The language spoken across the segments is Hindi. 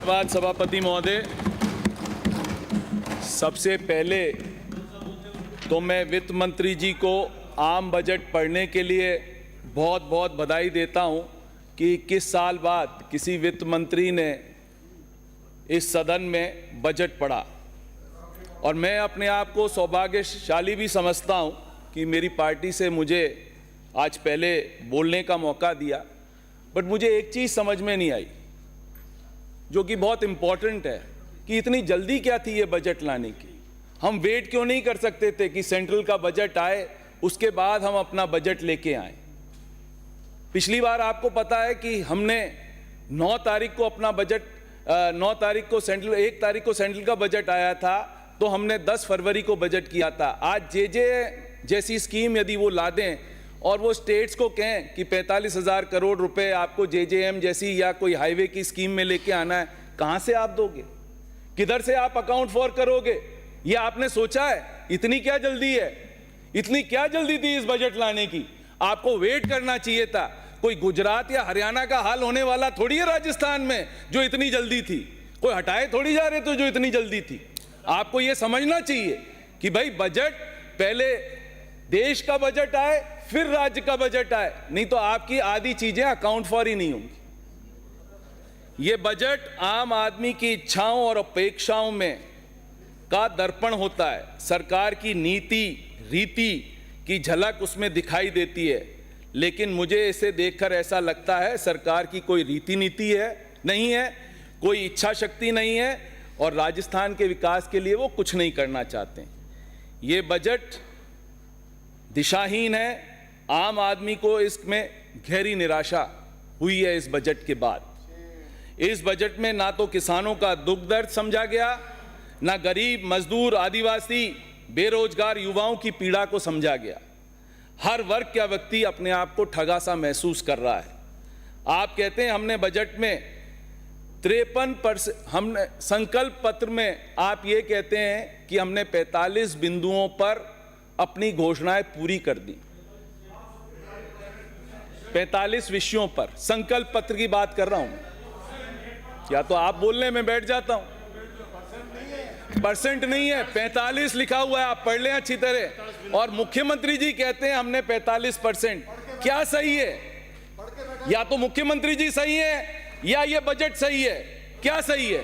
धन्यवाद सभापति महोदय। सबसे पहले तो मैं वित्त मंत्री जी को आम बजट पढ़ने के लिए बहुत बहुत बधाई देता हूं कि 21 साल बाद किसी वित्त मंत्री ने इस सदन में बजट पढ़ा, और मैं अपने आप को सौभाग्यशाली भी समझता हूं कि मेरी पार्टी से मुझे आज पहले बोलने का मौका दिया। बट मुझे एक चीज़ समझ में नहीं आई जो कि बहुत इम्पॉर्टेंट है कि इतनी जल्दी क्या थी ये बजट लाने की। हम वेट क्यों नहीं कर सकते थे कि सेंट्रल का बजट आए, उसके बाद हम अपना बजट लेके आए। पिछली बार आपको पता है कि हमने 9 तारीख को अपना बजट 9 तारीख को सेंट्रल 1 तारीख को सेंट्रल का बजट आया था, तो हमने 10 फरवरी को बजट किया था। आज जे जैसी स्कीम यदि वो ला दें और वो स्टेट्स को कहें कि 45,000 करोड़ रुपए आपको JJM जैसी या कोई हाईवे की स्कीम में लेके आना है, कहां से आप दोगे? किधर से आप अकाउंट फॉर करोगे? ये आपने सोचा है? इतनी क्या जल्दी है? इतनी क्या जल्दी थी इस बजट लाने की? आपको वेट करना चाहिए था। कोई गुजरात या हरियाणा का हाल होने वाला थोड़ी है राजस्थान में जो इतनी जल्दी थी। कोई हटाए थोड़ी जा रहे थे जो इतनी जल्दी थी। आपको ये समझना चाहिए कि भाई बजट पहले देश का बजट आए फिर राज्य का बजट आए, नहीं तो आपकी आधी चीजें अकाउंट फॉर ही नहीं होंगी। ये बजट आम आदमी की इच्छाओं और अपेक्षाओं में का दर्पण होता है। सरकार की नीति रीति की झलक उसमें दिखाई देती है, लेकिन मुझे इसे देखकर ऐसा लगता है सरकार की कोई रीति नीति है नहीं है, कोई इच्छा शक्ति नहीं है, और राजस्थान के विकास के लिए वो कुछ नहीं करना चाहते। ये बजट दिशाहीन है। आम आदमी को इसमें गहरी निराशा हुई है इस बजट के बाद। इस बजट में ना तो किसानों का दुख दर्द समझा गया, ना गरीब मजदूर आदिवासी बेरोजगार युवाओं की पीड़ा को समझा गया। हर वर्ग का व्यक्ति अपने आप को ठगा सा महसूस कर रहा है। आप कहते हैं हमने बजट में 53%, हमने संकल्प पत्र में आप ये कहते हैं कि हमने 45 बिंदुओं पर अपनी घोषणाएं पूरी कर दी। 45 विषयों पर संकल्प पत्र की बात कर रहा हूं। या तो आप बोलने में बैठ जाता हूं। परसेंट नहीं है, 45 लिखा हुआ है, आप पढ़ लें अच्छी तरह। और मुख्यमंत्री जी कहते हैं हमने 45%। क्या सही है? या तो मुख्यमंत्री जी सही है या ये बजट सही है। क्या सही है?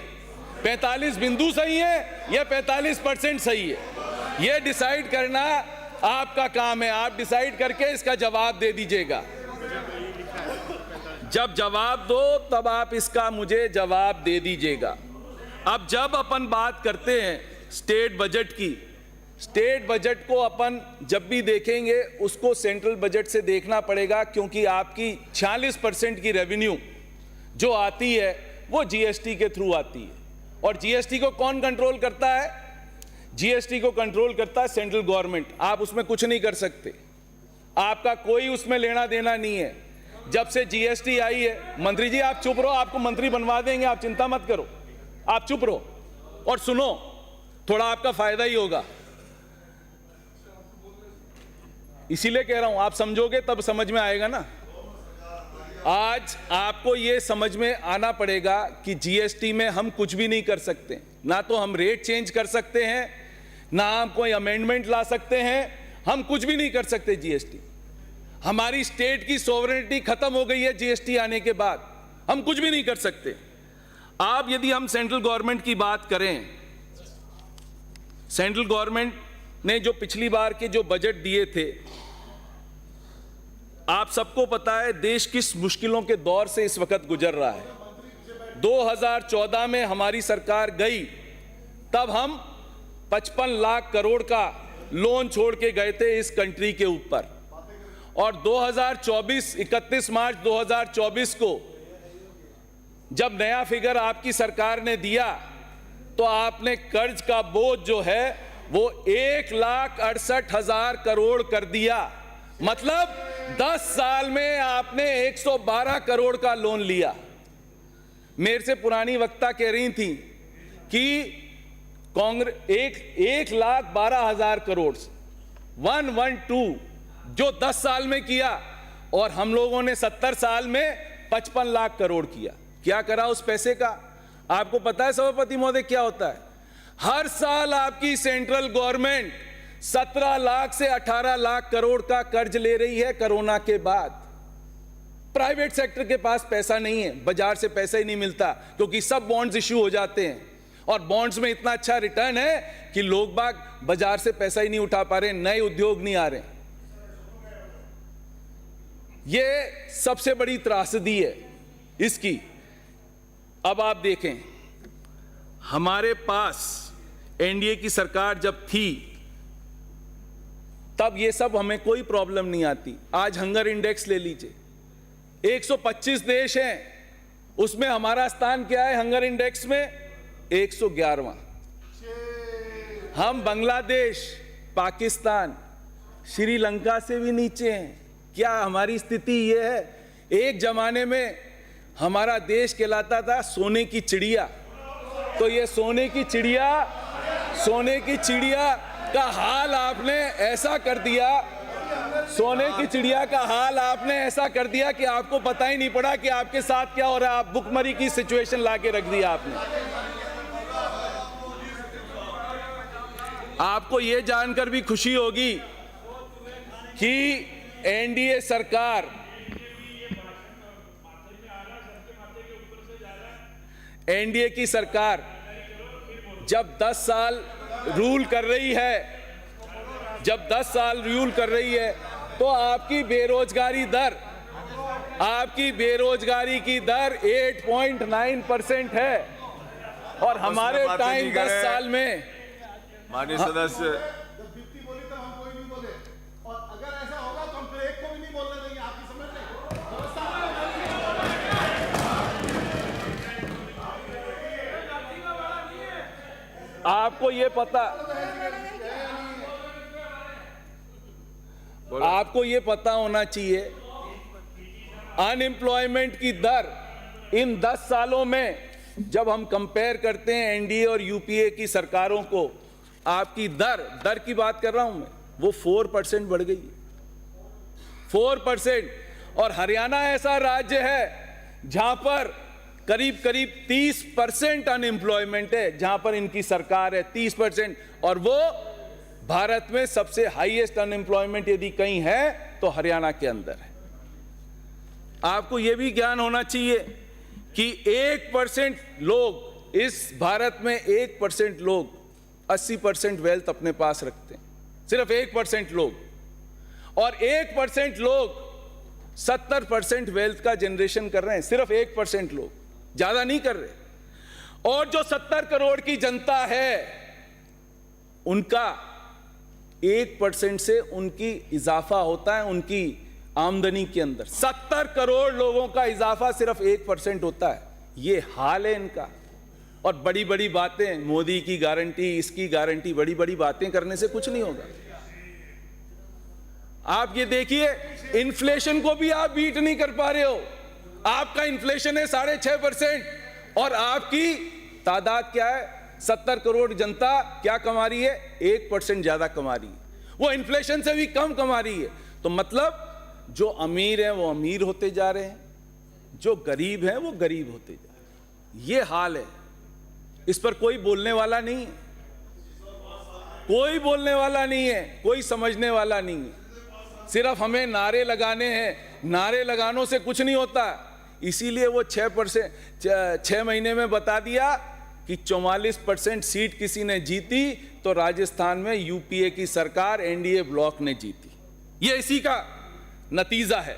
45 बिंदु सही है या 45% सही है? ये डिसाइड करना आपका काम है। आप डिसाइड करके इसका जवाब दे दीजिएगा। जब जवाब दो तब आप इसका मुझे जवाब दे दीजिएगा। अब जब अपन बात करते हैं स्टेट बजट की, स्टेट बजट को अपन जब भी देखेंगे उसको सेंट्रल बजट से देखना पड़ेगा, क्योंकि आपकी 46% की रेवेन्यू जो आती है वो GST के थ्रू आती है। और GST को कौन कंट्रोल करता है? GST को कंट्रोल करता है सेंट्रल गवर्नमेंट। आप उसमें कुछ नहीं कर सकते, आपका कोई उसमें लेना देना नहीं है। जब से GST आई है, मंत्री जी आप चुप रहो, आपको मंत्री बनवा देंगे, आप चिंता मत करो, आप चुप रहो और सुनो, थोड़ा आपका फायदा ही होगा। इसीलिए कह रहा हूं, आप समझोगे तब समझ में आएगा ना। आज आपको यह समझ में आना पड़ेगा कि GST में हम कुछ भी नहीं कर सकते। ना तो हम रेट चेंज कर सकते हैं, ना हम कोई अमेंडमेंट ला सकते हैं, हम कुछ भी नहीं कर सकते। GST हमारी स्टेट की सोवरेनिटी खत्म हो गई है। GST आने के बाद हम कुछ भी नहीं कर सकते। आप यदि हम सेंट्रल गवर्नमेंट की बात करें, सेंट्रल गवर्नमेंट ने जो पिछली बार के जो बजट दिए थे, आप सबको पता है देश किस मुश्किलों के दौर से इस वक्त गुजर रहा है। 2014 में हमारी सरकार गई, तब हम 55 लाख करोड़ का लोन छोड़ के गए थे इस कंट्री के ऊपर। और 2024 31 मार्च 2024 को जब नया फिगर आपकी सरकार ने दिया, तो आपने कर्ज का बोझ जो है वो 1,68,000 करोड़ कर दिया। मतलब 10 साल में आपने 112 करोड़ का लोन लिया। मेरे से पुरानी वक्ता कह रही थी कि कांग्रेस 1,12,000 करोड़ 112 जो 10 साल में किया, और हम लोगों ने 70 साल में 55 लाख करोड़ किया। क्या करा उस पैसे का? आपको पता है सभापति महोदय क्या होता है? हर साल आपकी सेंट्रल गवर्नमेंट 17 लाख से 18 लाख करोड़ का कर्ज ले रही है कोरोना के बाद। प्राइवेट सेक्टर के पास पैसा नहीं है, बाजार से पैसा ही नहीं मिलता, क्योंकि सब बॉन्ड्स इश्यू हो जाते हैं और बॉन्ड्स में इतना अच्छा रिटर्न है कि लोग बाग बाजार से पैसा ही नहीं उठा पा रहे, नए उद्योग नहीं आ रहे। ये सबसे बड़ी त्रासदी है इसकी। अब आप देखें, हमारे पास एनडीए की सरकार जब थी तब ये सब हमें कोई प्रॉब्लम नहीं आती। आज हंगर इंडेक्स ले लीजिए, 125 देश हैं, उसमें हमारा स्थान क्या है हंगर इंडेक्स में? 111वां। हम बांग्लादेश, पाकिस्तान, श्रीलंका से भी नीचे हैं। क्या हमारी स्थिति ये है? एक जमाने में हमारा देश कहलाता था सोने की चिड़िया, तो ये सोने की चिड़िया का हाल आपने ऐसा कर दिया, सोने की चिड़िया का हाल आपने ऐसा कर दिया कि आपको पता ही नहीं पड़ा कि आपके साथ क्या हो रहा है। आप भुखमरी की सिचुएशन लाके रख दिया आपने। आपको यह जानकर भी खुशी होगी कि एनडीए सरकार की सरकार जब 10 साल रूल कर रही है, तो आपकी बेरोजगारी की दर 8.9% है और हमारे टाइम 10 साल में माननीय सदस्य बोली तो हम कोई नहीं बोले, और अगर ऐसा होगा तो हम फिर एक को भी नहीं बोलने देंगे। आपकी समझ रहे? आपको ये पता होना चाहिए, अनएम्प्लॉयमेंट की दर इन 10 सालों में जब हम कंपेयर करते हैं एनडीए और यूपीए की सरकारों को, आपकी दर की बात कर रहा हूं मैं, वो 4% बढ़ गई है, 4%। और हरियाणा ऐसा राज्य है जहां पर करीब 30% अनएम्प्लॉयमेंट है, जहां पर इनकी सरकार है 30%, और वो भारत में सबसे हाईएस्ट अनएम्प्लॉयमेंट यदि कहीं है तो हरियाणा के अंदर है। आपको यह भी ज्ञान होना चाहिए कि 1% लोग इस भारत में 1% लोग 80% वेल्थ अपने पास रखते हैं, सिर्फ 1% लोग, और 1% लोग 70% वेल्थ का जनरेशन कर रहे हैं, सिर्फ 1% लोग, ज्यादा नहीं कर रहे। और जो 70 करोड़ की जनता है, उनका 1% से उनकी इजाफा होता है उनकी आमदनी के अंदर। 70 करोड़ लोगों का इजाफा सिर्फ 1% होता है। ये हाल है इनका। और बड़ी बड़ी बातें, मोदी की गारंटी, इसकी गारंटी, बड़ी बड़ी बातें करने से कुछ नहीं होगा। आप ये देखिए, इन्फ्लेशन को भी आप बीट नहीं कर पा रहे हो। आपका इन्फ्लेशन है 6.5% और आपकी तादाद क्या है? 70 करोड़ जनता क्या कमा रही है? 1% ज्यादा कमा रही है, वो इन्फ्लेशन से भी कम कमा रही है। तो मतलब जो अमीर हैं वो अमीर होते जा रहे हैं, जो गरीब हैं वो गरीब होते जा रहे हैं। ये हाल है। इस पर कोई बोलने वाला नहीं है, कोई बोलने वाला नहीं है, कोई समझने वाला नहीं है। सिर्फ हमें नारे लगाने हैं, नारे लगानों से कुछ नहीं होता। इसीलिए वो 6 महीने में बता दिया कि 44% सीट किसी ने जीती, तो राजस्थान में यूपीए की सरकार, एनडीए ब्लॉक ने जीती। ये इसी का नतीजा है।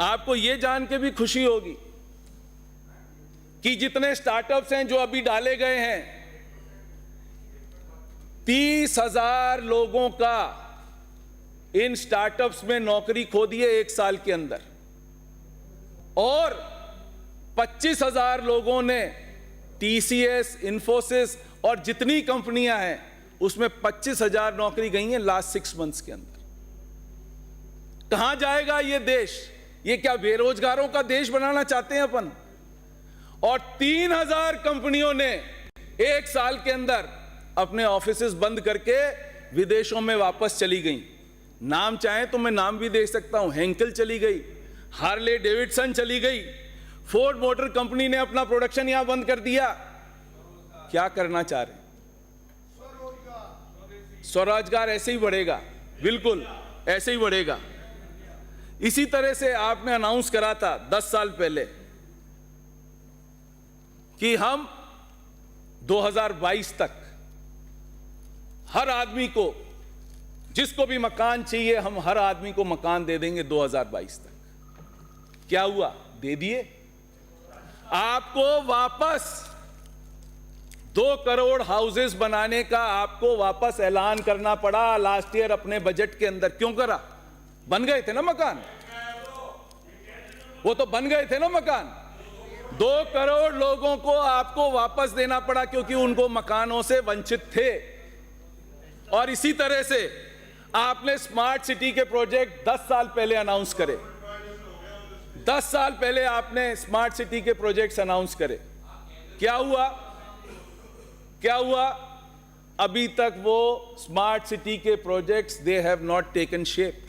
आपको ये जान के भी खुशी होगी कि जितने स्टार्टअप्स हैं जो अभी डाले गए हैं, 30,000 लोगों का इन स्टार्टअप्स में नौकरी खो दी है 1 साल के अंदर, और 25,000 लोगों ने टीसीएस, इन्फोसिस और जितनी कंपनियां हैं उसमें 25,000 नौकरी गई हैं लास्ट 6 मंथ्स के अंदर। कहां जाएगा ये देश? ये क्या बेरोजगारों का देश बनाना चाहते हैं अपन? और 3,000 कंपनियों ने 1 साल के अंदर अपने ऑफिसेस बंद करके विदेशों में वापस चली गई। नाम चाहे तो मैं नाम भी दे सकता हूं, हेंकल चली गई, हार्ले डेविडसन चली गई, फोर्ड मोटर कंपनी ने अपना प्रोडक्शन यहां बंद कर दिया। क्या करना चाह रहे हैं? स्वरोजगार ऐसे ही बढ़ेगा, बिल्कुल ऐसे ही बढ़ेगा। इसी तरह से आपने अनाउंस करा था 10 साल पहले कि हम 2022 तक हर आदमी को, जिसको भी मकान चाहिए, हम हर आदमी को मकान दे देंगे 2022 तक। क्या हुआ? दे दिए। आपको वापस 2 करोड़ हाउसेस बनाने का आपको वापस ऐलान करना पड़ा लास्ट ईयर अपने बजट के अंदर। क्यों करा? बन गए थे ना मकान, वो तो बन गए थे ना मकान। 2 करोड़ लोगों को आपको वापस देना पड़ा क्योंकि उनको मकानों से वंचित थे। और इसी तरह से आपने स्मार्ट सिटी के प्रोजेक्ट 10 साल पहले अनाउंस करे। 10 साल पहले आपने स्मार्ट सिटी के प्रोजेक्ट्स अनाउंस करे। क्या हुआ? क्या हुआ? अभी तक वो स्मार्ट सिटी के projects they have not taken shape.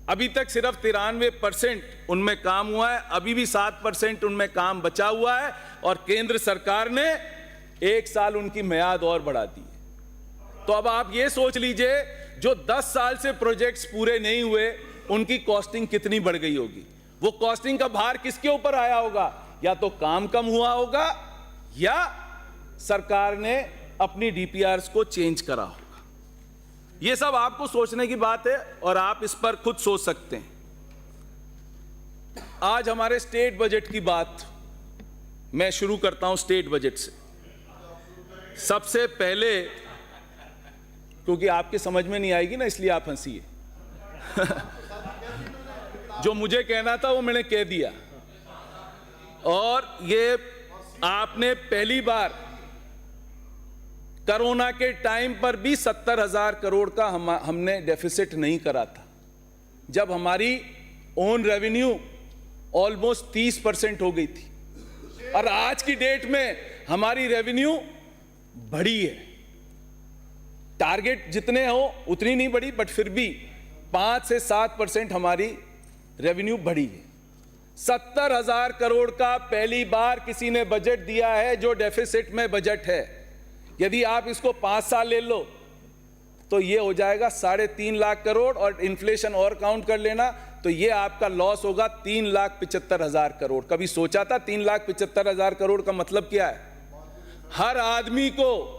अभी तक सिर्फ 93% उनमें काम हुआ है, अभी भी 7% उनमें काम बचा हुआ है और केंद्र सरकार ने 1 साल उनकी मियाद और बढ़ा दी है। तो अब आप ये सोच लीजिए, जो 10 साल से प्रोजेक्ट्स पूरे नहीं हुए उनकी कॉस्टिंग कितनी बढ़ गई होगी। वो कॉस्टिंग का भार किसके ऊपर आया होगा? या तो काम कम हुआ होगा या सरकार ने अपनी डीपीआरस को चेंज करा होगा। ये सब आपको सोचने की बात है और आप इस पर खुद सोच सकते हैं। आज हमारे स्टेट बजट की बात मैं शुरू करता हूं स्टेट बजट से। सबसे पहले, क्योंकि आपके समझ में नहीं आएगी ना इसलिए आप हंसिए। जो मुझे कहना था वो मैंने कह दिया। और ये आपने पहली बार कोरोना के टाइम पर भी 70,000 करोड़ का हमने डेफिसिट नहीं करा था, जब हमारी ओन रेवेन्यू ऑलमोस्ट 30% हो गई थी। और आज की डेट में हमारी रेवेन्यू बढ़ी है। टारगेट जितने हो उतनी नहीं बढ़ी, बट फिर भी 5 से 7% हमारी रेवेन्यू बढ़ी है। 70,000 करोड़ का पहली बार किसी ने बजट दिया है जो डेफिसिट में बजट है। यदि आप इसको 5 साल ले लो तो ये हो जाएगा 3.5 लाख करोड़, और इन्फ्लेशन और काउंट कर लेना तो ये आपका लॉस होगा 3,75,000 करोड़। कभी सोचा था 3,75,000 करोड़ का मतलब क्या है? हर आदमी को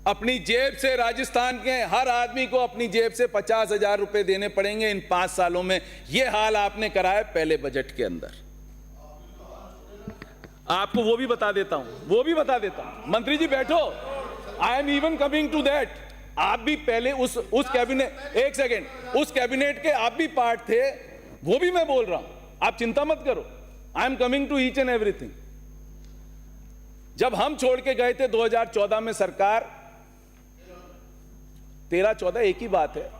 अपनी जेब से, राजस्थान के हर आदमी को अपनी जेब से 50,000 रुपए देने पड़ेंगे इन 5 सालों में। यह हाल आपने कराया पहले बजट के अंदर। आपको वो भी बता देता हूं, मंत्री जी बैठो, I am even coming to that. आप भी पहले उस कैबिनेट, एक सेकेंड, उस कैबिनेट के आप भी पार्ट थे, वो भी मैं बोल रहा हूं, आप चिंता मत करो। I am coming to each and everything. जब हम छोड़ के गए थे 2014 में सरकार, 13-14 एक ही बात है,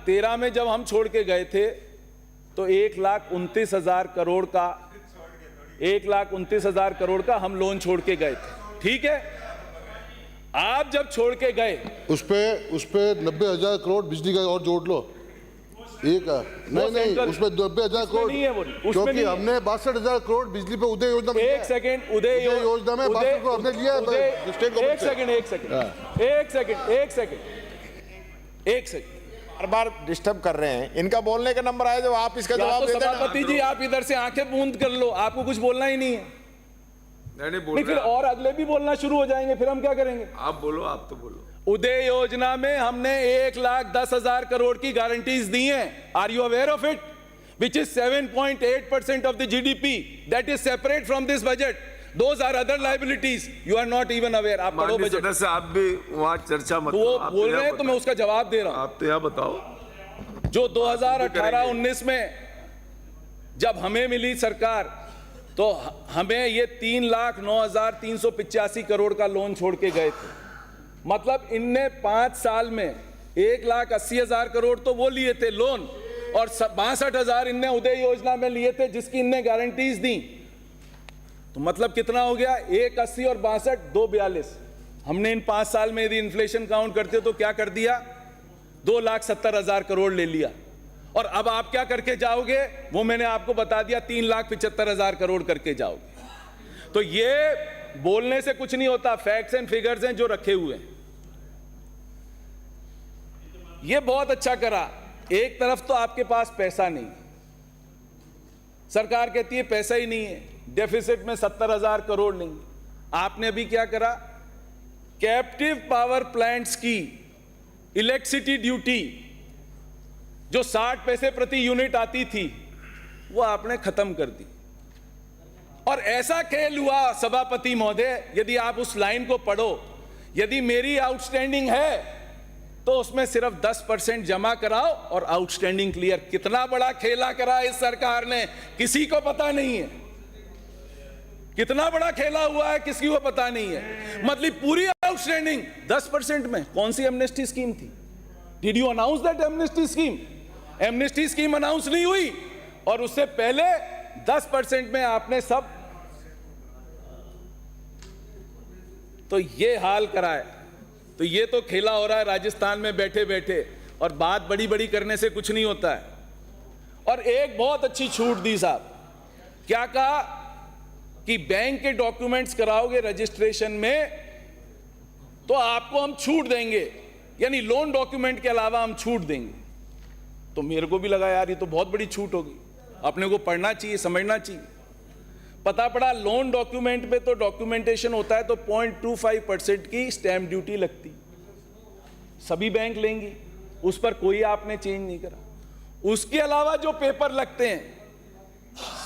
13 में जब हम छोड़ के गए थे तो 1,29,000 करोड़ का 1,29,000 करोड़ का हम लोन छोड़ के गए थे। ठीक है, आप जब छोड़ के गए उस पे 90,000 करोड़ बिजली का और जोड़ लो। एक नहीं, उसमें 90,000 करोड़ नहीं है वो, क्योंकि हमने 62,000 करोड़ बिजली पे उदय योजना में, एक सेकेंड, उदय योजना में 62 करोड़ हमने लिया। एक सेकेंड, बार बार डिस्टर्ब कर रहे हैं। इनका बोलने का नंबर आया जब आप इसका जवाब देते हैं। सभापति जी आप इधर से आंखें बूंद कर लो, आपको कुछ बोलना ही नहीं है। नहीं, फिर और अगले भी बोलना शुरू हो जाएंगे, फिर हम क्या करेंगे? आप बोलो, आप तो बोलो। उदय योजना में हमने 1,10,000 करोड़ की गारंटीज दी हैं। Are you aware of it? Which is 7.8% of the GDP, that is separate from this budget. Those are other liabilities. You are not even aware. आप पढ़ो बजट। सदस्य आप भी वहां चर्चा मत वो बोल रहे हैं तो मैं उसका जवाब दे रहा हूं। आप तो यह बताओ, जो 2018-19 में जब हमें मिली सरकार तो हमें ये 3,09,385 करोड़ का लोन छोड़ के गए थे। मतलब इनने 5 साल में 1,80,000 करोड़ तो वो लिए थे लोन, और 62,000 इनने उदय योजना में लिए थे जिसकी इनने गारंटीज दी। तो मतलब कितना हो गया? 1,80 और 62, 2,42। हमने इन 5 साल में यदि इन्फ्लेशन काउंट करते तो क्या कर दिया? 2,70,000 करोड़ ले लिया। और अब आप क्या करके जाओगे वो मैंने आपको बता दिया, 3,75,000 करोड़ करके जाओगे। तो ये बोलने से कुछ नहीं होता, फैक्ट्स एंड फिगर्स हैं जो रखे हुए हैं। ये बहुत अच्छा करा। एक तरफ तो आपके पास पैसा नहीं, सरकार कहती है पैसा ही नहीं है, डेफिसिट में 70,000 करोड़ नहीं। आपने अभी क्या करा, कैप्टिव पावर प्लांट्स की इलेक्ट्रिसिटी ड्यूटी जो 60 पैसे प्रति यूनिट आती थी वो आपने खत्म कर दी। और ऐसा खेल हुआ सभापति महोदय, यदि आप उस लाइन को पढ़ो, यदि मेरी आउटस्टैंडिंग है तो उसमें सिर्फ 10% जमा कराओ और आउटस्टैंडिंग क्लियर। कितना बड़ा खेला करा इस सरकार ने, किसी को पता नहीं है। कितना बड़ा खेला हुआ है किसी को पता नहीं है। मतलब पूरी आउटस्टैंडिंग 10% में। कौन सी एमनेस्टी स्कीम थी? Did you announce that amnesty scheme? Amnesty scheme announce नहीं हुई और उससे पहले 10% में आपने सब, तो ये हाल करा है। तो ये तो खेला हो रहा है राजस्थान में बैठे बैठे, और बात बड़ी बड़ी करने से कुछ नहीं होता है। और एक बहुत अच्छी छूट दी साहब, क्या कहा कि बैंक के डॉक्यूमेंट्स कराओगे रजिस्ट्रेशन में तो आपको हम छूट देंगे, यानी लोन डॉक्यूमेंट के अलावा हम छूट देंगे। तो मेरे को भी लगा यार ये तो बहुत बड़ी छूट होगी, अपने को पढ़ना चाहिए, समझना चाहिए। पता पड़ा लोन डॉक्यूमेंट पे तो डॉक्यूमेंटेशन होता है तो 0.25% की स्टैंप ड्यूटी लगती, सभी बैंक लेंगी, उस पर कोई आपने चेंज नहीं करा। उसके अलावा जो पेपर लगते हैं,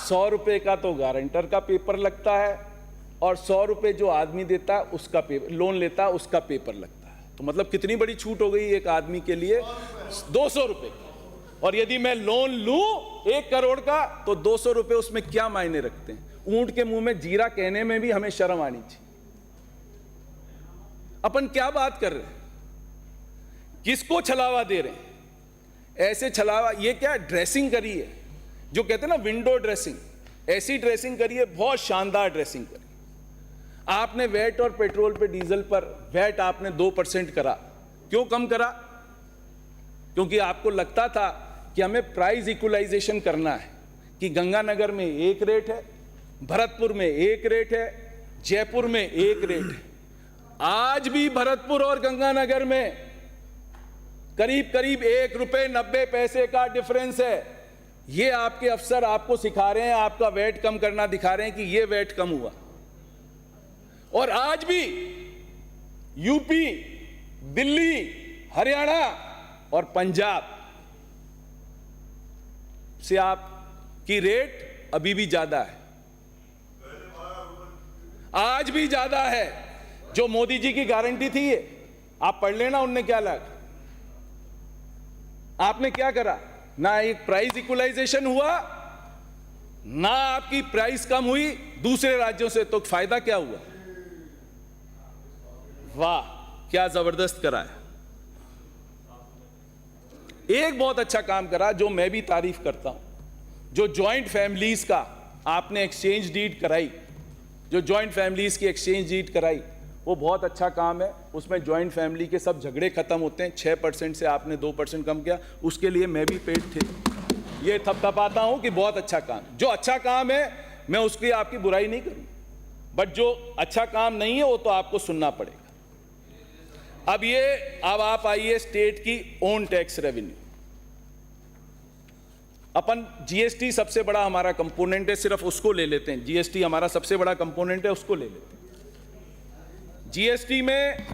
100 रुपए का तो गारंटर का पेपर लगता है और 100 रुपए जो आदमी देता है उसका पेपर, लोन लेता है उसका पेपर लगता है। तो मतलब कितनी बड़ी छूट हो गई एक आदमी के लिए, 200 रुपए। और यदि मैं लोन लूं 1 करोड़ का तो 200 रुपए उसमें क्या मायने रखते हैं। ऊंट के मुंह में जीरा कहने में भी हमें शर्म आनी चाहिए। अपन क्या बात कर रहे हैं, किसको छलावा दे रहे हैं? ऐसे छलावा, ये क्या ड्रेसिंग करी है जो कहते हैं ना विंडो ड्रेसिंग, ऐसी ड्रेसिंग करी है, बहुत शानदार ड्रेसिंग करी। आपने वैट और पेट्रोल पे डीजल पर वैट आपने 2% करा। क्यों कम करा? क्योंकि आपको लगता था कि हमें प्राइस इक्वलाइजेशन करना है कि गंगानगर में एक रेट है, भरतपुर में एक रेट है, जयपुर में एक रेट है। आज भी भरतपुर और गंगानगर में करीब करीब 1 रुपए 90 पैसे का डिफरेंस है। ये आपके अफसर आपको सिखा रहे हैं, आपका वैट कम करना दिखा रहे हैं कि ये वैट कम हुआ। और आज भी यूपी, दिल्ली, हरियाणा और पंजाब से आपकी रेट अभी भी ज्यादा है, आज भी ज्यादा है। जो मोदी जी की गारंटी थी ये आप पढ़ लेना, उनने क्या लगा। आपने क्या करा, ना एक प्राइस इक्वलाइजेशन हुआ, ना आपकी प्राइस कम हुई दूसरे राज्यों से, तो फायदा क्या हुआ? वाह क्या जबरदस्त करा है। एक बहुत अच्छा काम करा जो मैं भी तारीफ करता हूं, जो जॉइंट फैमिलीज का आपने एक्सचेंज डीड कराई, जो जॉइंट फैमिलीज की एक्सचेंज डीड कराई, वो बहुत अच्छा काम है। उसमें जॉइंट फैमिली के सब झगड़े खत्म होते हैं। 6% से आपने 2% कम किया, उसके लिए मैं भी पेट थे, ये थपथपाता हूं कि बहुत अच्छा काम। जो अच्छा काम है मैं उसकी आपकी बुराई नहीं करूं, बट जो अच्छा काम नहीं है वो तो आपको सुनना पड़ेगा। अब आप आइए स्टेट की ओन टैक्स रेवेन्यू। अपन जीएसटी सबसे बड़ा हमारा कंपोनेंट है, सिर्फ उसको ले लेते हैं। जीएसटी हमारा सबसे बड़ा कंपोनेंट है, उसको ले लेते हैं। जीएसटी में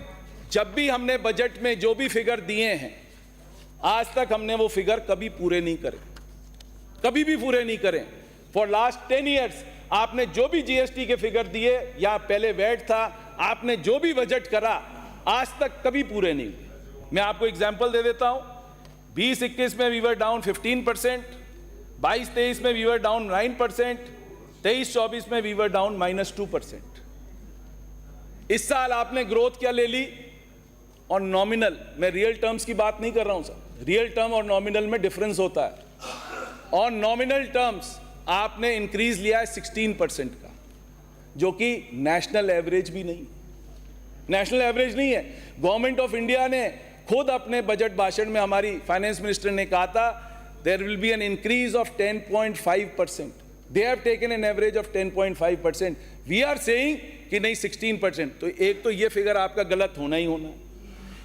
जब भी हमने बजट में जो भी फिगर दिए हैं, आज तक हमने वो फिगर कभी पूरे नहीं करे, कभी भी पूरे नहीं करें। फॉर लास्ट 10 ईयर्स आपने जो भी जीएसटी के फिगर दिए, या पहले वैट था, आपने जो भी बजट करा, आज तक कभी पूरे नहीं हुए। मैं आपको एग्जांपल दे देता हूं। 20-21 में वी वर डाउन 15%, 22-23 में वी वर डाउन 9%, 23-24 में वी वर डाउन -2%। इस साल आपने ग्रोथ क्या ले ली? और नॉमिनल, मैं रियल टर्म्स की बात नहीं कर रहा हूं सर, रियल टर्म और नॉमिनल में डिफरेंस होता है। और नॉमिनल टर्म्स आपने इंक्रीज लिया है 16% का, जो कि नेशनल एवरेज भी नहीं, नेशनल एवरेज नहीं है। गवर्नमेंट ऑफ इंडिया ने खुद अपने बजट भाषण में, हमारी फाइनेंस मिनिस्टर ने कहा था there will be an increase of 10.5%. They have taken an average of 10.5%. We are saying कि नहीं 16%. तो एक तो ये फिगर आपका गलत होना ही होना है।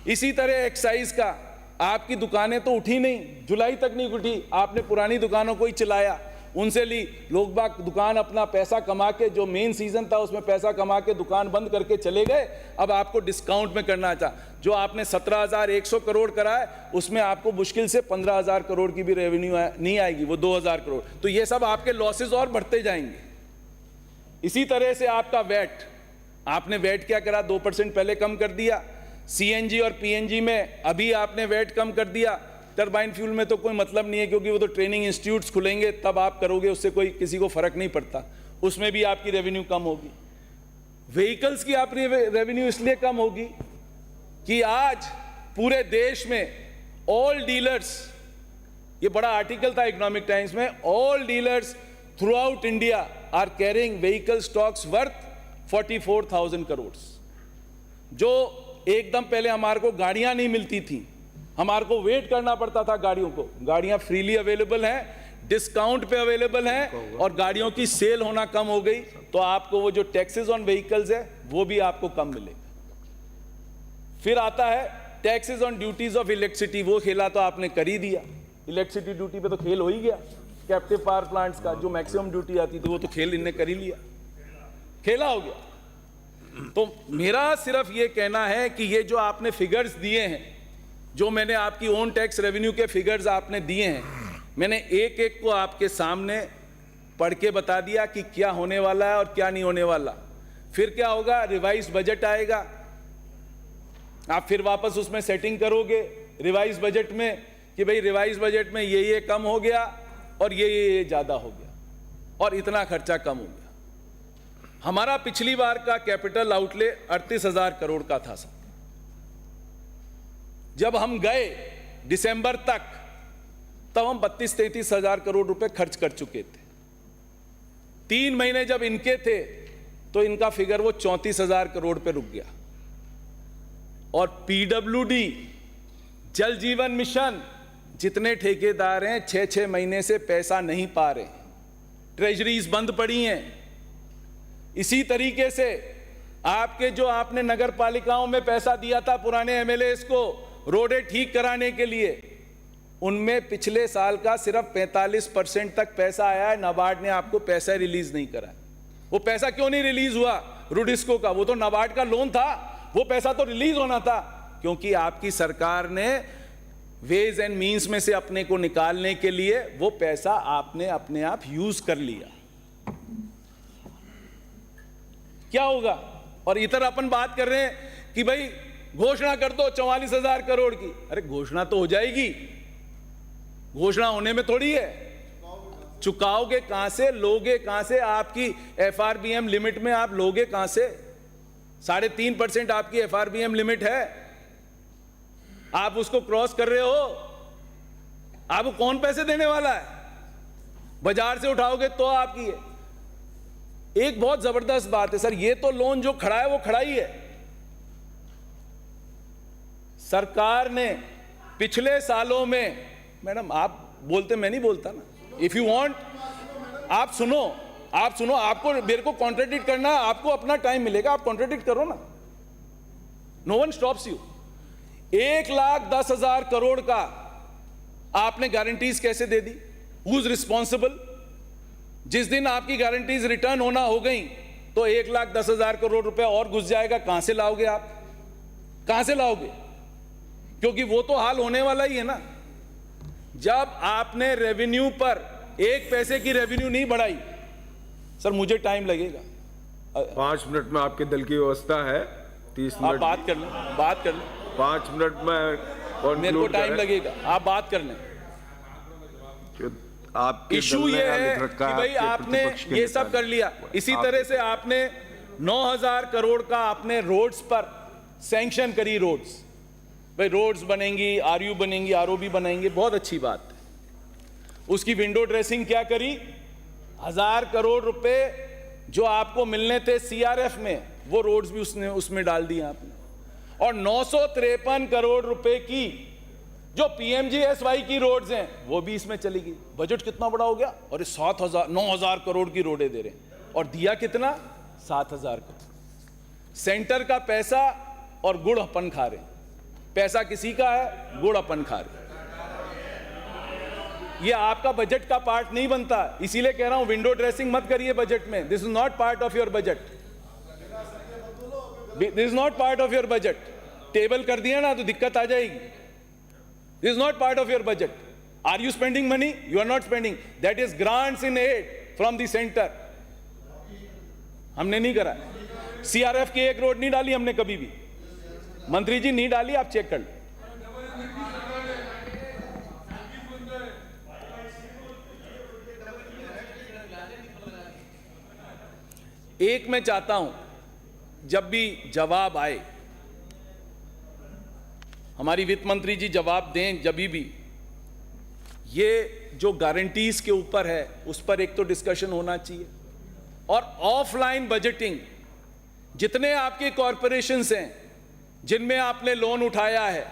इसी तरह एक्साइज का, आपकी दुकानें तो उठी नहीं, जुलाई तक नहीं उठी, आपने पुरानी दुकानों को ही चलाया, उनसे ली, लोग बाग दुकान अपना पैसा कमा के, जो मेन सीजन था उसमें पैसा कमा के दुकान बंद करके चले गए। अब आपको डिस्काउंट में करना था, जो आपने 17,100 करोड़ कराए उसमें आपको मुश्किल से 15,000 करोड़ की भी रेवेन्यू नहीं आएगी, वो 2,000 करोड़। तो ये सब आपके लॉसेस और बढ़ते जाएंगे। इसी तरह से आपका वैट, आपने वैट क्या करा, 2% पहले कम कर दिया। सीएनजी और पीएनजी में अभी आपने वैट कम कर दिया। टरबाइन फ्यूल में तो कोई मतलब नहीं है, क्योंकि वो तो ट्रेनिंग इंस्टीट्यूट्स खुलेंगे तब आप करोगे, उससे कोई किसी को फर्क नहीं पड़ता, उसमें भी आपकी रेवेन्यू कम होगी। व्हीकल्स की आपकी रेवेन्यू इसलिए कम होगी कि आज पूरे देश में ऑल डीलर्स, ये बड़ा आर्टिकल था इकोनॉमिक टाइम्स में, all dealers throughout India are carrying vehicle stocks worth 44,000 crore. जो एकदम पहले हमारे को गाड़ियां नहीं मिलती थी, हमारे को वेट करना पड़ता था गाड़ियों को, गाड़ियां फ्रीली अवेलेबल हैं, डिस्काउंट पे अवेलेबल हैं, और गाड़ियों की सेल होना कम हो गई, तो आपको वो जो टैक्सेस ऑन व्हीकल्स है वो भी आपको कम मिलेगा। फिर आता है taxes on duties of electricity, वो खेला तो आपने कर ही दिया। इलेक्ट्रिसिटी ड्यूटी पे तो खेल हो ही गया, कैप्टिव पावर प्लांट्स का जो मैक्सिमम ड्यूटी आती थी वो तो खेल इनने कर ही लिया, खेला हो गया। तो मेरा सिर्फ ये कहना है कि ये जो आपने फिगर्स दिए हैं, जो मैंने आपकी ओन टैक्स रेवेन्यू के फिगर्स आपने दिए हैं, मैंने एक एक को आपके सामने पढ़ के बता दिया कि क्या होने वाला है और क्या नहीं होने वाला। फिर क्या होगा, रिवाइज बजट आएगा, आप फिर वापस उसमें सेटिंग करोगे रिवाइज बजट में कि भाई रिवाइज बजट में ये कम हो गया और ये ज्यादा हो गया और इतना खर्चा कम हो गया। हमारा पिछली बार का कैपिटल आउटले 38,000 करोड़ का था सर। जब हम गए दिसंबर तक, तब हम 32-33 हजार करोड़ रुपए खर्च कर चुके थे। 3 महीने जब इनके थे तो इनका फिगर वो 34,000 करोड़ पे रुक गया। और पीडब्ल्यूडी, जल जीवन मिशन, जितने ठेकेदार हैं 6-6 महीने से पैसा नहीं पा रहे, ट्रेजरीज बंद पड़ी हैं। इसी तरीके से आपके जो आपने नगर पालिकाओं में पैसा दिया था पुराने एमएलएस को रोडें ठीक कराने के लिए, उनमें पिछले साल का सिर्फ 45% तक पैसा आया है। नाबार्ड ने आपको पैसा रिलीज नहीं करा। वो पैसा क्यों नहीं रिलीज हुआ रुडिस्को का? वो तो नाबार्ड का लोन था, वो पैसा तो रिलीज होना था, क्योंकि आपकी सरकार ने वेज एंड मींस में से अपने को निकालने के लिए वो पैसा आपने अपने आप यूज कर लिया। क्या होगा? और इधर अपन बात कर रहे हैं कि भाई घोषणा कर दो 44,000 करोड़ की। अरे घोषणा तो हो जाएगी, घोषणा होने में थोड़ी है, चुकाओगे कहां से, लोगे कहां से? आपकी एफआरबीएम लिमिट में आप लोगे कहां से? 3.5% आपकी एफआरबीएम लिमिट है, आप उसको क्रॉस कर रहे हो, आपको कौन पैसे देने वाला है? बाजार से उठाओगे तो आपकी है। एक बहुत जबरदस्त बात है सर, ये तो लोन जो खड़ा है वो खड़ा ही है। सरकार ने पिछले सालों में, मैडम आप बोलते, मैं नहीं बोलता ना, इफ यू वांट आप सुनो, आपको मेरे को कॉन्ट्रडिक्ट करना, आपको अपना टाइम मिलेगा, आप कॉन्ट्रडिक्ट करो ना, no one stops you. 1,10,000 crore का आपने गारंटीज कैसे दे दी? Who is responsible? जिस दिन आपकी गारंटीज रिटर्न होना हो गई तो 1,10,000 करोड़ रुपए और घुस जाएगा। कहां से लाओगे आप? कहां से लाओगे? क्योंकि वो तो हाल होने वाला ही है ना। जब आपने रेवेन्यू पर 1 पैसे की रेवेन्यू नहीं बढ़ाई, सर मुझे टाइम लगेगा, 5 मिनट में आपके दल की व्यवस्था है, 30 आप मिनट बात कर लें, 5 मिनट में मेरे को टाइम लगेगा, आप बात कर लें। आपके इशू ये है कि भाई आपने ये सब कर लिया। इसी तरह से आपने 9,000 करोड़ का आपने रोड्स पर सैंक्शन करी। रोड्स, भाई रोड्स बनेंगी, आरयू बनेंगी, आरओबी बनाएंगे, बहुत अच्छी बात है। उसकी विंडो ड्रेसिंग क्या करी? 1,000 करोड़ रुपए जो आपको मिलने थे सीआरएफ में, वो रोड्स भी उसमें डाल दिए आपने। और 953 करोड़ रुपए की जो पीएमजीएसवाई की रोड्स हैं वो भी इसमें चली गई। बजट कितना बड़ा हो गया, और 9,000 करोड़ की रोडें दे रहे हैं, और दिया कितना, 7,000 करोड़। सेंटर का पैसा और गुड़ अपन खा रहे हैं। पैसा किसी का है, गुड़ अपन खा रहे हैं। ये आपका बजट का पार्ट नहीं बनता, इसीलिए कह रहा हूं विंडो ड्रेसिंग मत करिए बजट में। This is not part of your budget, this is not part of your budget. Table कर दिया ना तो दिक्कत आ जाएगी। This is not part of your budget. Are you spending money? You are not spending. That is grants in aid from the centre. हमने नहीं करा। सीआरएफ की एक रोड नहीं डाली हमने कभी भी, मंत्री जी नहीं डाली, आप चेक कर लो। एक मैं चाहता हूं जब भी जवाब आए, हमारी वित्त मंत्री जी जवाब दें जब भी, ये जो गारंटीज के ऊपर है उस पर एक तो डिस्कशन होना चाहिए। और ऑफलाइन बजटिंग, जितने आपके कॉरपोरेशंस हैं जिनमें आपने लोन उठाया है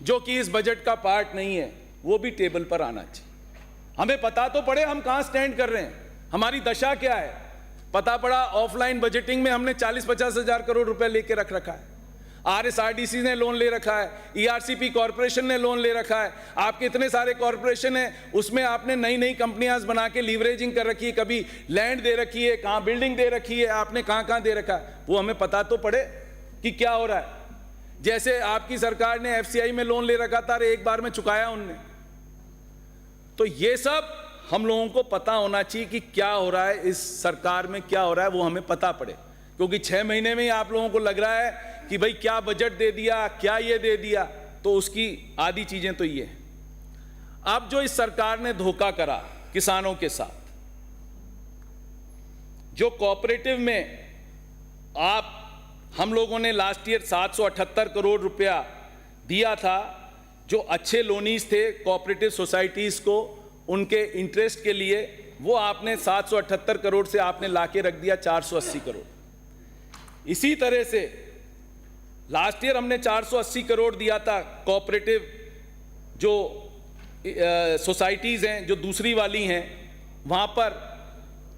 जो कि इस बजट का पार्ट नहीं है, वो भी टेबल पर आना चाहिए। हमें पता तो पड़े हम कहां स्टैंड कर रहे हैं, हमारी दशा क्या है। पता पड़ा ऑफलाइन बजटिंग में हमने 40-50 हजार करोड़ रुपए लेके रख रखा है। आरएसआरडीसी ने लोन ले रखा है, ईआरसीपी कॉर्पोरेशन ने लोन ले रखा है। आपके इतने सारे कॉर्पोरेशन हैं, उसमें आपने नई नई कंपनियां बना के लीवरेजिंग कर रखी है। कभी लैंड दे रखी है, कहां बिल्डिंग दे रखी है, आपने कहां कहां दे रखा है, वो हमें पता तो पड़े कि क्या हो रहा है। जैसे आपकी सरकार ने एफसीआई में लोन ले रखा था, एक बार में चुकाया उनने। तो ये सब हम लोगों को पता होना चाहिए कि क्या हो रहा है इस सरकार में, क्या हो रहा है वो हमें पता पड़े। क्योंकि 6 महीने में ही आप लोगों को लग रहा है कि भाई क्या बजट दे दिया, क्या ये दे दिया, तो उसकी आधी चीजें तो ये हैं। अब जो इस सरकार ने धोखा करा किसानों के साथ, जो कोऑपरेटिव में हम लोगों ने लास्ट ईयर 778 करोड़ रुपया दिया था, जो अच्छे लोनीज थे कोऑपरेटिव सोसाइटीज को, उनके इंटरेस्ट के लिए, वो आपने 778 करोड़ से आपने लाके रख दिया 480 करोड़। इसी तरह से लास्ट ईयर हमने 480 करोड़ दिया था कोऑपरेटिव जो सोसाइटीज हैं, जो दूसरी वाली हैं, वहां पर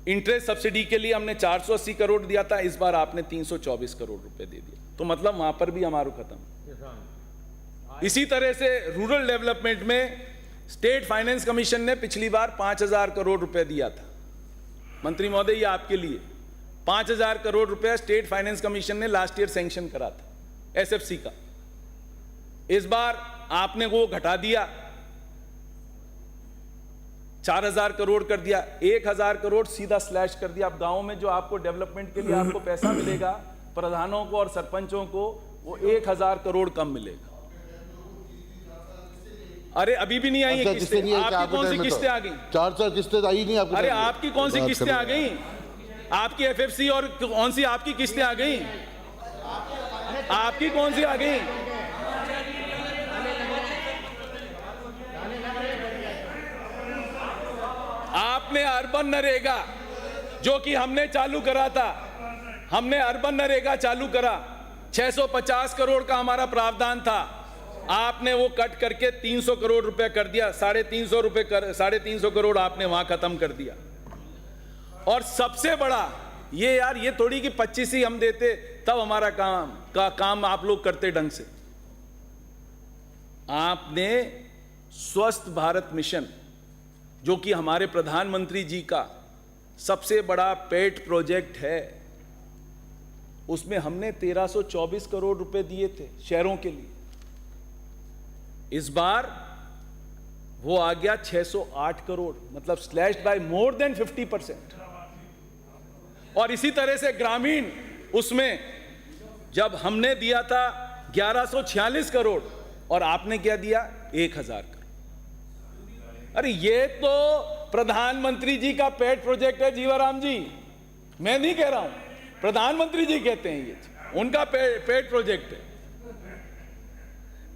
इंटरेस्ट सब्सिडी के लिए हमने 480 करोड़ दिया था। इस बार आपने 324 करोड़ रुपए दे दिया, तो मतलब वहां पर भी हमारा खत्म। इसी तरह से रूरल डेवलपमेंट में स्टेट फाइनेंस कमीशन ने पिछली बार 5,000 करोड़ रुपए दिया था। मंत्री महोदय, ये आपके लिए 5,000 करोड़ रुपए स्टेट फाइनेंस कमीशन ने लास्ट ईयर सैंक्शन करा था एसएफसी का। इस बार आपने वो घटा दिया, 4,000 करोड़ कर दिया, 1,000 करोड़ सीधा स्लैश कर दिया। अब गांव में जो आपको डेवलपमेंट के लिए आपको पैसा मिलेगा प्रधानों को और सरपंचों को, वो 1,000 करोड़ कम मिलेगा। अरे अभी भी नहीं आई है किस्तें। आपकी कौन सी किस्तें आ गई? 4 किस्तें आई नहीं आपकी। अरे आपकी कौन सी किस्तें आ गई? आपकी एफएफसी और कौन सी आपकी किस्तें आ गई? आपकी कौन सी आ गई? आपने अर्बन नरेगा जो कि हमने चालू करा था, हमने अर्बन नरेगा चालू करा, 650 करोड़ का हमारा प्रावधान था, आपने वो कट करके 300 करोड़ रुपए कर दिया। 350 करोड़ आपने वहां खत्म कर दिया। और सबसे बड़ा ये, यार ये थोड़ी कि 25 ही हम देते तब हमारा काम आप लोग करते ढंग से। आपने स्वस्थ भारत मिशन, जो कि हमारे प्रधानमंत्री जी का सबसे बड़ा पेट प्रोजेक्ट है, उसमें हमने 1324 करोड़ रुपए दिए थे शहरों के लिए। इस बार वो आ गया 608 करोड़, मतलब स्लैश्ड बाय मोर देन 50%। और इसी तरह से ग्रामीण, उसमें जब हमने दिया था 1146 करोड़ और आपने क्या दिया? 1000 करोड़। अरे ये तो प्रधानमंत्री जी का पेट प्रोजेक्ट है जीवाराम जी, मैं नहीं कह रहा हूं, प्रधानमंत्री जी कहते हैं ये उनका पेट प्रोजेक्ट है।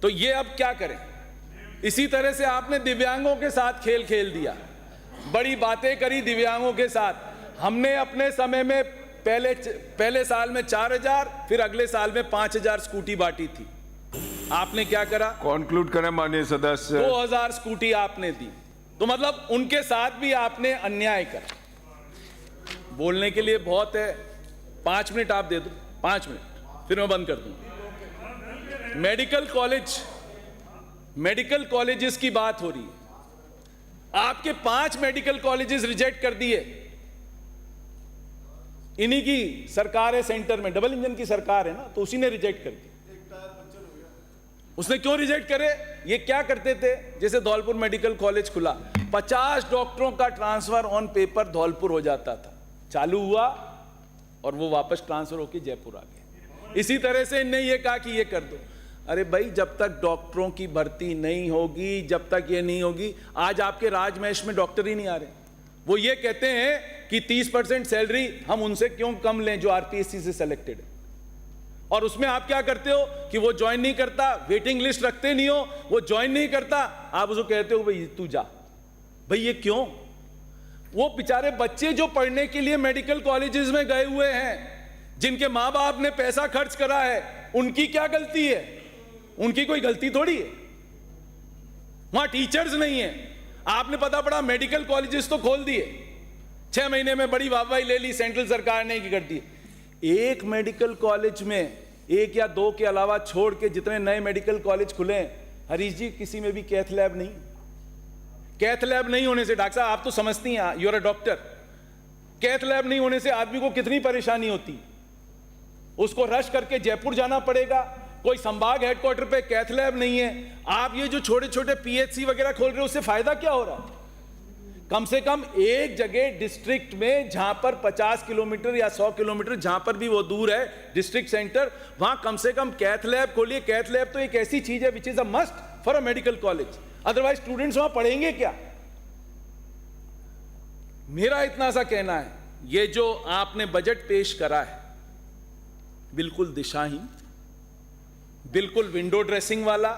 तो ये अब क्या करें? इसी तरह से आपने दिव्यांगों के साथ खेल खेल दिया, बड़ी बातें करी दिव्यांगों के साथ। हमने अपने समय में पहले साल में 4000, फिर अगले साल में 5000 स्कूटी बांटी थी। आपने क्या करा? कॉन्क्लूड करें माननीय सदस्य। 2000 स्कूटी आपने दी, तो मतलब उनके साथ भी आपने अन्याय करा। बोलने के लिए बहुत है, 5 मिनट आप दे दो, 5 मिनट, फिर मैं बंद कर दूं। मेडिकल कॉलेजेस की बात हो रही है, आपके 5 मेडिकल कॉलेजेस रिजेक्ट कर दिए। इन्हीं की सरकार है सेंटर में, डबल इंजन की सरकार है ना, तो उसी ने रिजेक्ट कर दिया। उसने क्यों रिजेक्ट करे? ये क्या करते थे, जैसे धौलपुर मेडिकल कॉलेज खुला, 50 डॉक्टरों का ट्रांसफर ऑन पेपर धौलपुर हो जाता था, चालू हुआ और वो वापस ट्रांसफर होकर जयपुर आ गए। इसी तरह से इन्हें ये कहा कि ये कर दो। अरे भाई, जब तक डॉक्टरों की भर्ती नहीं होगी, जब तक ये नहीं होगी, आज आपके राजमहेश में डॉक्टर ही नहीं आ रहे। वो ये कहते हैं कि 30% सैलरी हम उनसे क्यों कम लें जो आरपीएससी से सिलेक्टेड है, और उसमें आप क्या करते हो कि वो ज्वाइन नहीं करता, वेटिंग लिस्ट रखते नहीं हो, वो ज्वाइन नहीं करता, आप उसको कहते हो भाई तू जा। भाई ये क्यों? वो बेचारे बच्चे जो पढ़ने के लिए मेडिकल कॉलेजेस में गए हुए हैं, जिनके मां बाप ने पैसा खर्च करा है, उनकी क्या गलती है? उनकी कोई गलती थोड़ी है। वहां टीचर्स नहीं है, आपने पता पड़ा मेडिकल कॉलेजेस तो खोल दिए, 6 महीने में बड़ी वाहवाही ले ली सेंट्रल सरकार ने की कर दी। एक मेडिकल कॉलेज में 1 या 2 के अलावा छोड़ के जितने नए मेडिकल कॉलेज खुले हैं, हरीश जी, किसी में भी कैथ लैब नहीं। कैथ लैब नहीं होने से, डॉक्टर साहब आप तो समझती हैं, you are a doctor, cath lab नहीं होने से आदमी को कितनी परेशानी होती। उसको रश करके जयपुर जाना पड़ेगा, कोई संभाग हेडक्वार्टर पे कैथ लैब नहीं है। आप ये जो छोटे छोटे पीएचसी वगैरह खोल रहे हो, उससे फायदा क्या हो रहा है? कम से कम एक जगह डिस्ट्रिक्ट में जहां पर 50 किलोमीटर या 100 किलोमीटर, जहां पर भी वो दूर है डिस्ट्रिक्ट सेंटर, वहां कम से कम कैथ लैब खोलिए। कैथ लैब तो एक ऐसी चीज है which is a must for a medical college, otherwise students वहां पढ़ेंगे क्या? मेरा इतना सा कहना है, ये जो आपने बजट पेश करा है बिल्कुल दिशाहीन, बिल्कुल विंडो ड्रेसिंग वाला,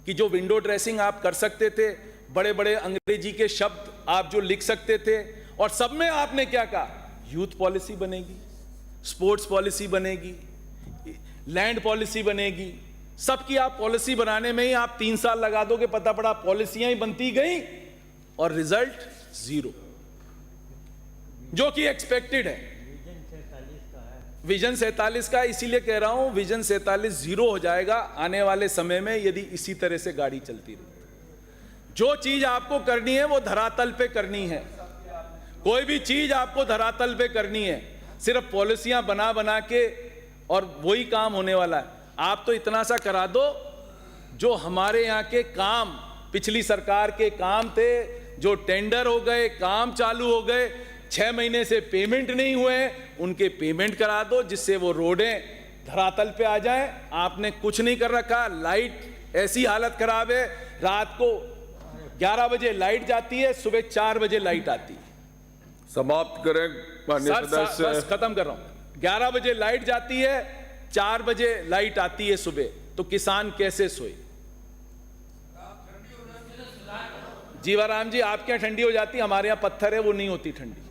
कि जो विंडो ड्रेसिंग आप कर सकते थे, बड़े बड़े अंग्रेजी के शब्द आप जो लिख सकते थे, और सब में आपने क्या कहा? यूथ पॉलिसी बनेगी, स्पोर्ट्स पॉलिसी बनेगी, लैंड पॉलिसी बनेगी। सबकी आप पॉलिसी बनाने में ही आप 3 साल लगा दोगे, पता पड़ा पॉलिसियां ही बनती गई और रिजल्ट 0, जो कि एक्सपेक्टेड है। विजन 47 का, इसीलिए कह रहा हूं विजन 47 0 हो जाएगा आने वाले समय में, यदि इसी तरह से गाड़ी चलती रही। जो चीज आपको करनी है वो धरातल पे करनी है। कोई भी चीज आपको धरातल पे करनी है, सिर्फ पॉलिसियां बना बना के और वही काम होने वाला है। आप तो इतना सा करा दो, जो हमारे यहाँ के काम पिछली सरकार के काम थे, जो टेंडर हो गए, काम चालू हो गए, 6 महीने से पेमेंट नहीं हुए, उनके पेमेंट करा दो, जिससे वो रोडें धरातल पे आ जाएं। आपने कुछ नहीं कर रखा। लाइट ऐसी हालत खराब है, रात को 11 बजे लाइट जाती है, सुबह 4 बजे लाइट आती है। समाप्त करें माननीय सदस्य। बस खत्म कर रहा हूं। 11 बजे लाइट जाती है, 4 बजे लाइट आती है सुबह, तो किसान कैसे सोए? जीवाराम जी, आपके यहाँ ठंडी हो जाती है, हमारे यहाँ पत्थर है, वो नहीं होती ठंडी,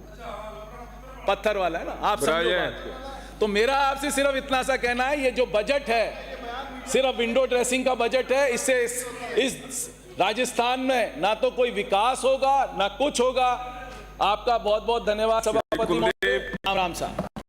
पत्थर वाला है ना, आप समझो बात को। तो मेरा आपसे सिर्फ इतना सा कहना है, ये जो बजट है सिर्फ विंडो ड्रेसिंग का बजट है। इससे इस राजस्थान में ना तो कोई विकास होगा ना कुछ होगा। आपका बहुत बहुत धन्यवाद सभापति महोदय। राम राम साहब।